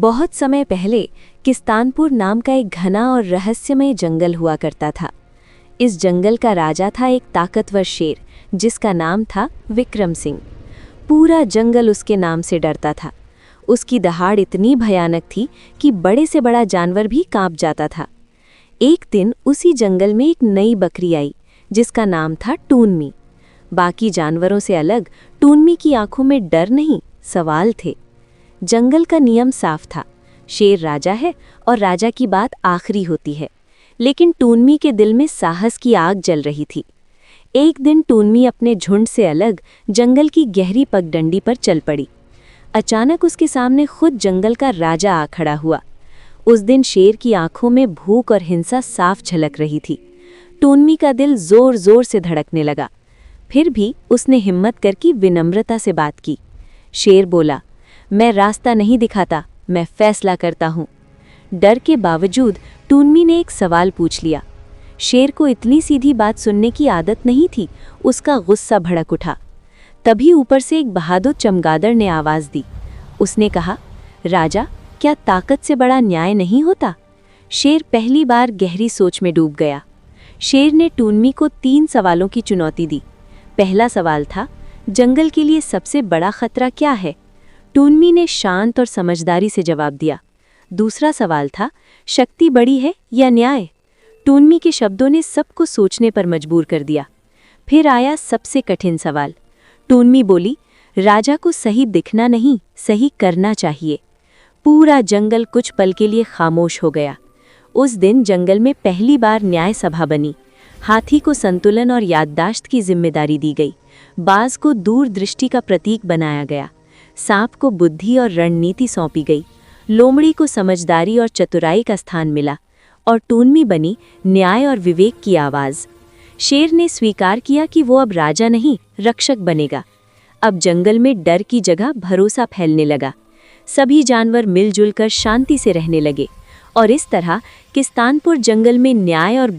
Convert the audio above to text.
बहुत समय पहले किस्तानपुर नाम का एक घना और रहस्यमय जंगल हुआ करता था। इस जंगल का राजा था एक ताकतवर शेर जिसका नाम था विक्रम सिंह। पूरा जंगल उसके नाम से डरता था। उसकी दहाड़ इतनी भयानक थी कि बड़े से बड़ा जानवर भी कांप जाता था। एक दिन उसी जंगल में एक नई बकरी आई जिसका नाम था टूनमी। बाकी जानवरों से अलग टूनमी की आंखों में डर नहीं, सवाल थे। जंगल का नियम साफ था, शेर राजा है और राजा की बात आखिरी होती है। लेकिन टूनमी के दिल में साहस की आग जल रही थी। एक दिन टूनमी अपने झुंड से अलग जंगल की गहरी पगडंडी पर चल पड़ी। अचानक उसके सामने खुद जंगल का राजा आ खड़ा हुआ। उस दिन शेर की आंखों में भूख और हिंसा साफ झलक रही थी। टूनमी का दिल जोर जोर से धड़कने लगा। फिर भी उसने हिम्मत करके विनम्रता से बात की। शेर बोला, मैं रास्ता नहीं दिखाता, मैं फैसला करता हूँ। डर के बावजूद टूनमी ने एक सवाल पूछ लिया। शेर को इतनी सीधी बात सुनने की आदत नहीं थी, उसका गुस्सा भड़क उठा। तभी ऊपर से एक बहादुर चमगादड़ ने आवाज़ दी। उसने कहा, राजा, क्या ताकत से बड़ा न्याय नहीं होता? शेर पहली बार गहरी सोच में डूब गया। शेर ने टूनमी को 3 सवालों की चुनौती दी। पहला सवाल था, जंगल के लिए सबसे बड़ा खतरा क्या है? टूनमी ने शांत और समझदारी से जवाब दिया। दूसरा सवाल था, शक्ति बड़ी है या न्याय? टूनमी के शब्दों ने सबको सोचने पर मजबूर कर दिया। फिर आया सबसे कठिन सवाल। टूनमी बोली, राजा को सही दिखना नहीं, सही करना चाहिए। पूरा जंगल कुछ पल के लिए खामोश हो गया। उस दिन जंगल में पहली बार न्याय सभा बनी। हाथी को संतुलन और याददाश्त की जिम्मेदारी दी गई। बाज को दूरदृष्टि का प्रतीक बनाया गया। सांप को बुद्धि और रणनीति सौंपी गई। लोमड़ी को समझदारी और चतुराई का स्थान मिला और टूनमी बनी न्याय और विवेक की आवाज़। शेर ने स्वीकार किया कि वो अब राजा नहीं, रक्षक बनेगा। अब जंगल में डर की जगह भरोसा फैलने लगा। सभी जानवर मिलजुल कर शांति से रहने लगे और इस तरह किस्तानपुर जंगल में न्याय और